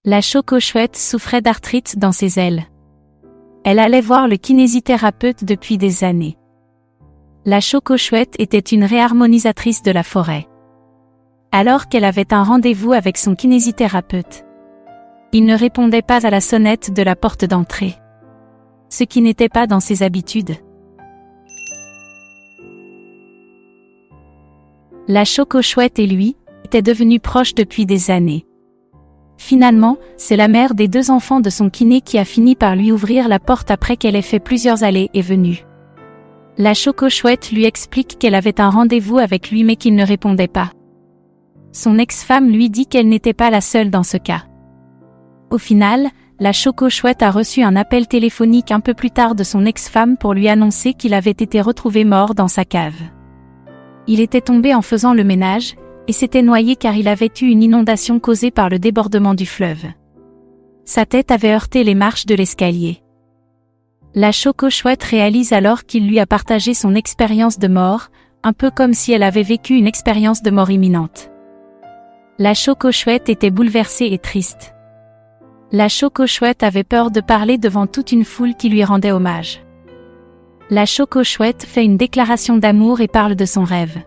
La choco-chouette souffrait d'arthrite dans ses ailes. Elle allait voir le kinésithérapeute depuis des années. La choco-chouette était une réharmonisatrice de la forêt. Alors qu'elle avait un rendez-vous avec son kinésithérapeute, il ne répondait pas à la sonnette de la porte d'entrée. Ce qui n'était pas dans ses habitudes. La choco-chouette et lui étaient devenus proches depuis des années. Finalement, c'est la mère des 2 enfants de son kiné qui a fini par lui ouvrir la porte après qu'elle ait fait plusieurs allées et venues. La choco-chouette lui explique qu'elle avait un rendez-vous avec lui mais qu'il ne répondait pas. Son ex-femme lui dit qu'elle n'était pas la seule dans ce cas. Au final, la choco-chouette a reçu un appel téléphonique un peu plus tard de son ex-femme pour lui annoncer qu'il avait été retrouvé mort dans sa cave. Il était tombé en faisant le ménage, et s'était noyé car il avait eu une inondation causée par le débordement du fleuve. Sa tête avait heurté les marches de l'escalier. La choco-chouette réalise alors qu'il lui a partagé son expérience de mort, un peu comme si elle avait vécu une expérience de mort imminente. La choco-chouette était bouleversée et triste. La choco-chouette avait peur de parler devant toute une foule qui lui rendait hommage. La choco-chouette fait une déclaration d'amour et parle de son rêve.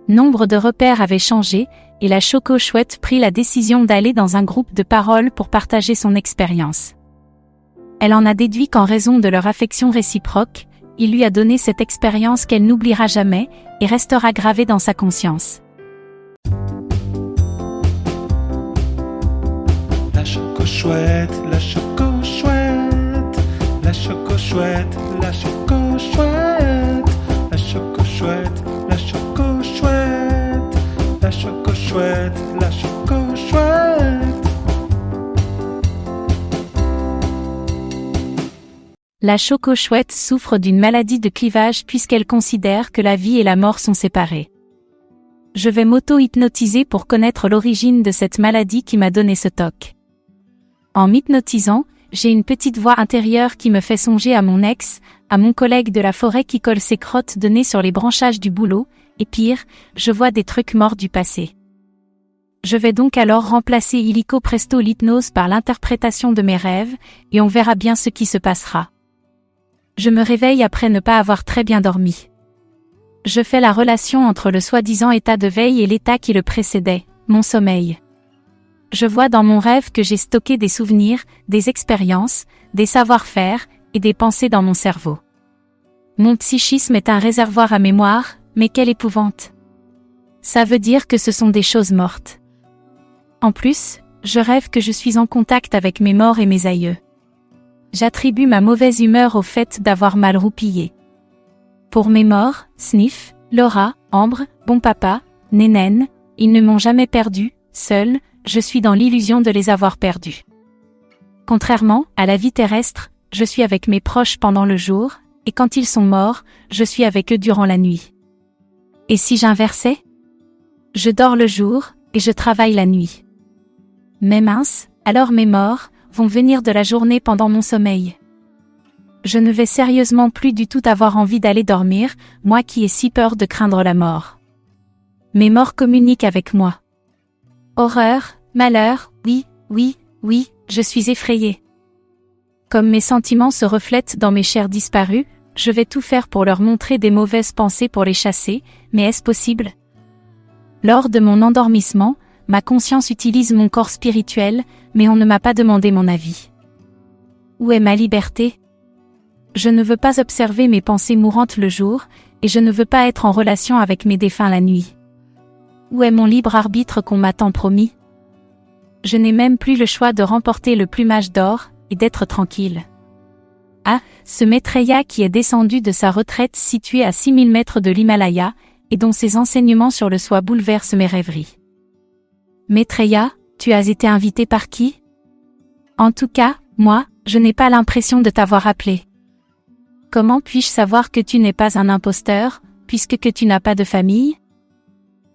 Nombre de repères avaient changé, et la choco-chouette prit la décision d'aller dans un groupe de parole pour partager son expérience. Elle en a déduit qu'en raison de leur affection réciproque, il lui a donné cette expérience qu'elle n'oubliera jamais, et restera gravée dans sa conscience. La choco-chouette, la choco-chouette, la choco-chouette, la choco-chouette, la choco-chouette, la choco-chouette, la choco-chouette, la choco-chouette. La choco-chouette souffre d'une maladie de clivage puisqu'elle considère que la vie et la mort sont séparées. Je vais m'auto-hypnotiser pour connaître l'origine de cette maladie qui m'a donné ce toc. En m'hypnotisant, j'ai une petite voix intérieure qui me fait songer à mon ex, à mon collègue de la forêt qui colle ses crottes de nez sur les branchages du boulot, et pire, je vois des trucs morts du passé. Je vais donc alors remplacer illico presto l'hypnose par l'interprétation de mes rêves, et on verra bien ce qui se passera. Je me réveille après ne pas avoir très bien dormi. Je fais la relation entre le soi-disant état de veille et l'état qui le précédait, mon sommeil. Je vois dans mon rêve que j'ai stocké des souvenirs, des expériences, des savoir-faire, et des pensées dans mon cerveau. Mon psychisme est un réservoir à mémoire, mais quelle épouvante! Ça veut dire que ce sont des choses mortes. En plus, je rêve que je suis en contact avec mes morts et mes aïeux. J'attribue ma mauvaise humeur au fait d'avoir mal roupillé. Pour mes morts, Sniff, Laura, Ambre, Bon Papa, Nénène, ils ne m'ont jamais perdu, seul, je suis dans l'illusion de les avoir perdus. Contrairement à la vie terrestre, je suis avec mes proches pendant le jour, et quand ils sont morts, je suis avec eux durant la nuit. Et si j'inversais? Je dors le jour, et je travaille la nuit. Mais mince, alors mes morts vont venir de la journée pendant mon sommeil. Je ne vais sérieusement plus du tout avoir envie d'aller dormir, moi qui ai si peur de craindre la mort. Mes morts communiquent avec moi. Horreur, malheur, oui, je suis effrayée. Comme mes sentiments se reflètent dans mes chairs disparues, je vais tout faire pour leur montrer des mauvaises pensées pour les chasser, mais est-ce possible? Lors de mon endormissement, ma conscience utilise mon corps spirituel, mais on ne m'a pas demandé mon avis. Où est ma liberté? Je ne veux pas observer mes pensées mourantes le jour, et je ne veux pas être en relation avec mes défunts la nuit. Où est mon libre arbitre qu'on m'a tant promis? Je n'ai même plus le choix de remporter le plumage d'or, et d'être tranquille. Ah, ce Maitreya qui est descendu de sa retraite située à 6000 mètres de l'Himalaya, et dont ses enseignements sur le soi bouleversent mes rêveries. Maitreya, tu as été invité par qui? En tout cas, moi, je n'ai pas l'impression de t'avoir appelé. Comment puis-je savoir que tu n'es pas un imposteur, puisque que tu n'as pas de famille?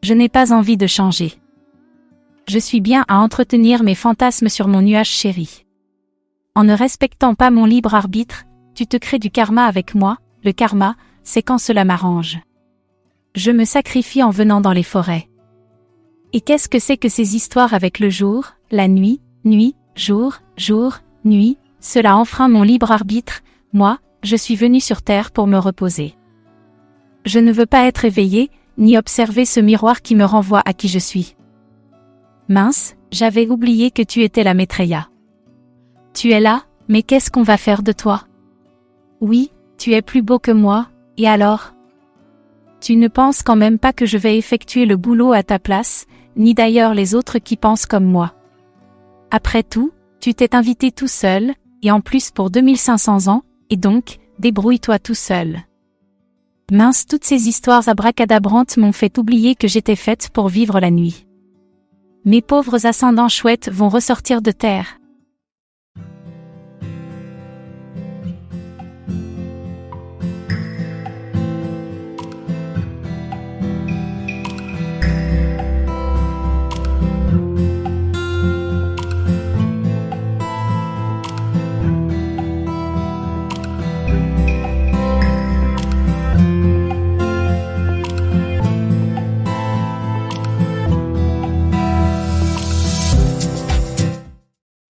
Je n'ai pas envie de changer. Je suis bien à entretenir mes fantasmes sur mon nuage chéri. En ne respectant pas mon libre arbitre, tu te crées du karma avec moi. Le karma, c'est quand cela m'arrange. Je me sacrifie en venant dans les forêts. Et qu'est-ce que c'est que ces histoires avec le jour, la nuit, nuit, jour, jour, nuit, cela enfreint mon libre arbitre. Moi, je suis venu sur terre pour me reposer. Je ne veux pas être éveillé, ni observer ce miroir qui me renvoie à qui je suis. Mince, j'avais oublié que tu étais la Maitreya. Tu es là, mais qu'est-ce qu'on va faire de toi? Oui, tu es plus beau que moi, et alors? Tu ne penses quand même pas que je vais effectuer le boulot à ta place, ni d'ailleurs les autres qui pensent comme moi. Après tout, tu t'es invité tout seul, et en plus pour 2500 ans, et donc, débrouille-toi tout seul. Mince, toutes ces histoires abracadabrantes m'ont fait oublier que j'étais faite pour vivre la nuit. Mes pauvres ascendants chouettes vont ressortir de terre.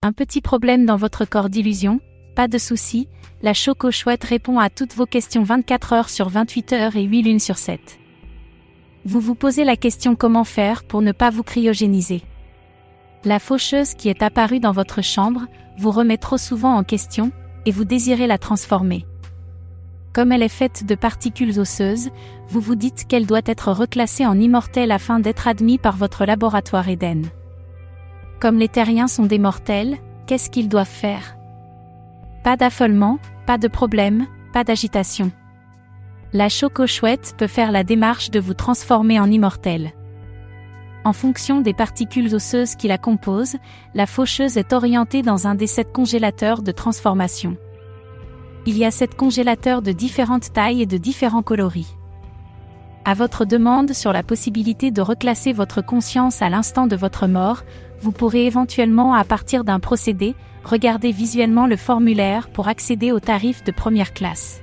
Un petit problème dans votre corps d'illusion? Pas de souci, la Choco Chouette répond à toutes vos questions 24 heures sur 28 heures et 8 lunes sur 7. Vous vous posez la question comment faire pour ne pas vous cryogéniser. La faucheuse qui est apparue dans votre chambre vous remet trop souvent en question, et vous désirez la transformer. Comme elle est faite de particules osseuses, vous vous dites qu'elle doit être reclassée en immortelle afin d'être admise par votre laboratoire Eden. Comme les terriens sont des mortels, qu'est-ce qu'ils doivent faire? Pas d'affolement, pas de problème, pas d'agitation. La Choco Chouette peut faire la démarche de vous transformer en immortel. En fonction des particules osseuses qui la composent, la faucheuse est orientée dans un des 7 congélateurs de transformation. Il y a 7 congélateurs de différentes tailles et de différents coloris. À votre demande sur la possibilité de reclasser votre conscience à l'instant de votre mort, vous pourrez éventuellement, à partir d'un procédé, regarder visuellement le formulaire pour accéder au tarif de première classe.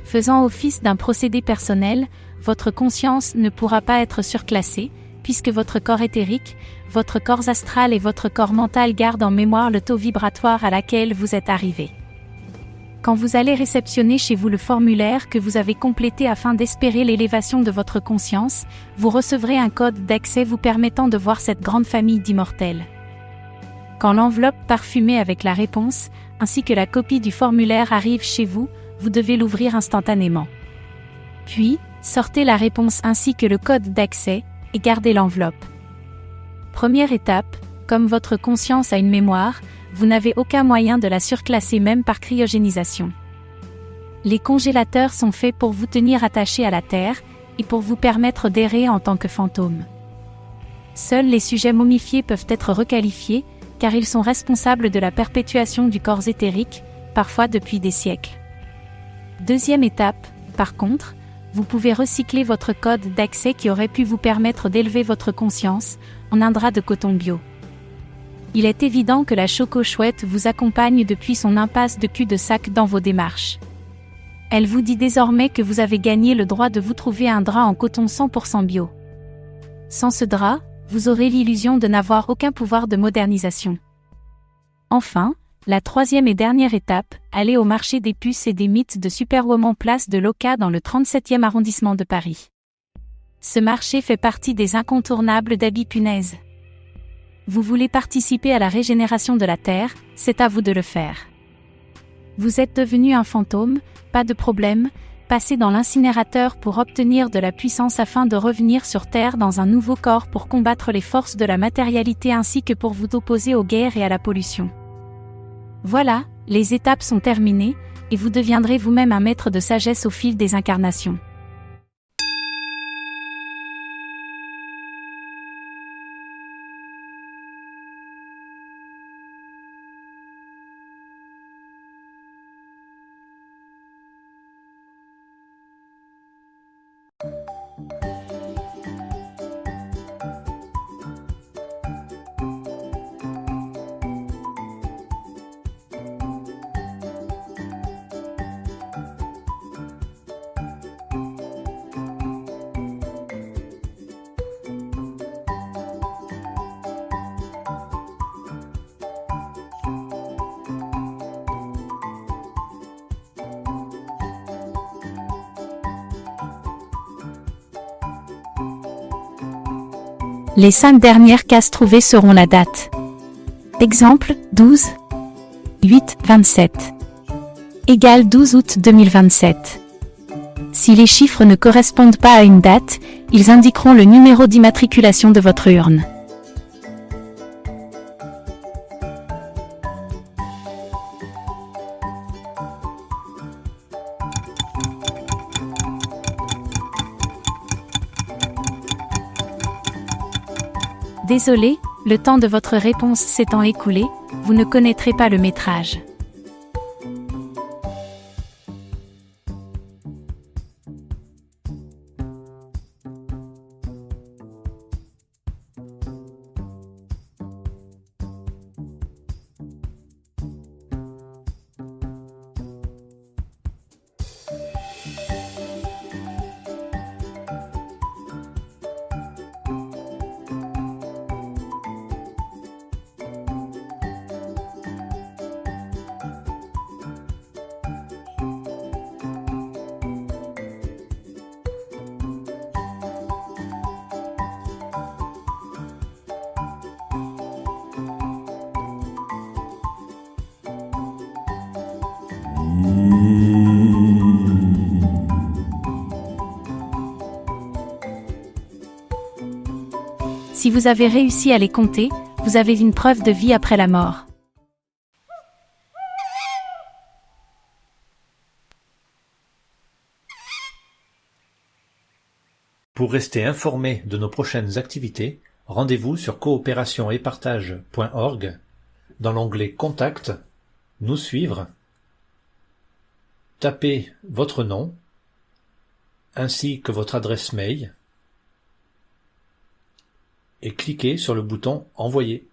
Faisant office d'un procédé personnel, votre conscience ne pourra pas être surclassée, puisque votre corps éthérique, votre corps astral et votre corps mental gardent en mémoire le taux vibratoire à laquelle vous êtes arrivé. Quand vous allez réceptionner chez vous le formulaire que vous avez complété afin d'espérer l'élévation de votre conscience, vous recevrez un code d'accès vous permettant de voir cette grande famille d'immortels. Quand l'enveloppe parfumée avec la réponse, ainsi que la copie du formulaire arrive chez vous, vous devez l'ouvrir instantanément. Puis, sortez la réponse ainsi que le code d'accès, et gardez l'enveloppe. Première étape, comme votre conscience a une mémoire, vous n'avez aucun moyen de la surclasser même par cryogénisation. Les congélateurs sont faits pour vous tenir attaché à la Terre, et pour vous permettre d'errer en tant que fantôme. Seuls les sujets momifiés peuvent être requalifiés, car ils sont responsables de la perpétuation du corps éthérique, parfois depuis des siècles. Deuxième étape, par contre, vous pouvez recycler votre code d'accès qui aurait pu vous permettre d'élever votre conscience, en un drap de coton bio. Il est évident que la Choco Chouette vous accompagne depuis son impasse de cul-de-sac dans vos démarches. Elle vous dit désormais que vous avez gagné le droit de vous trouver un drap en coton 100% bio. Sans ce drap, vous aurez l'illusion de n'avoir aucun pouvoir de modernisation. Enfin, la troisième et dernière étape, allez au marché des puces et des mythes de Superwoman place de l'Oca dans le 37e arrondissement de Paris. Ce marché fait partie des incontournables d'Abby Punaise. Vous voulez participer à la régénération de la Terre, c'est à vous de le faire. Vous êtes devenu un fantôme, pas de problème, passez dans l'incinérateur pour obtenir de la puissance afin de revenir sur Terre dans un nouveau corps pour combattre les forces de la matérialité ainsi que pour vous opposer aux guerres et à la pollution. Voilà, les étapes sont terminées, et vous deviendrez vous-même un maître de sagesse au fil des incarnations. Les 5 dernières cases trouvées seront la date. Exemple, 12, 8, 27. Égale 12 août 2027. Si les chiffres ne correspondent pas à une date, ils indiqueront le numéro d'immatriculation de votre urne. Désolé, le temps de votre réponse s'étant écoulé, vous ne connaîtrez pas le métrage. Si vous avez réussi à les compter, vous avez une preuve de vie après la mort. Pour rester informé de nos prochaines activités, rendez-vous sur coopérationetpartage.org dans l'onglet Contact, Nous suivre, tapez votre nom ainsi que votre adresse mail et cliquez sur le bouton Envoyer.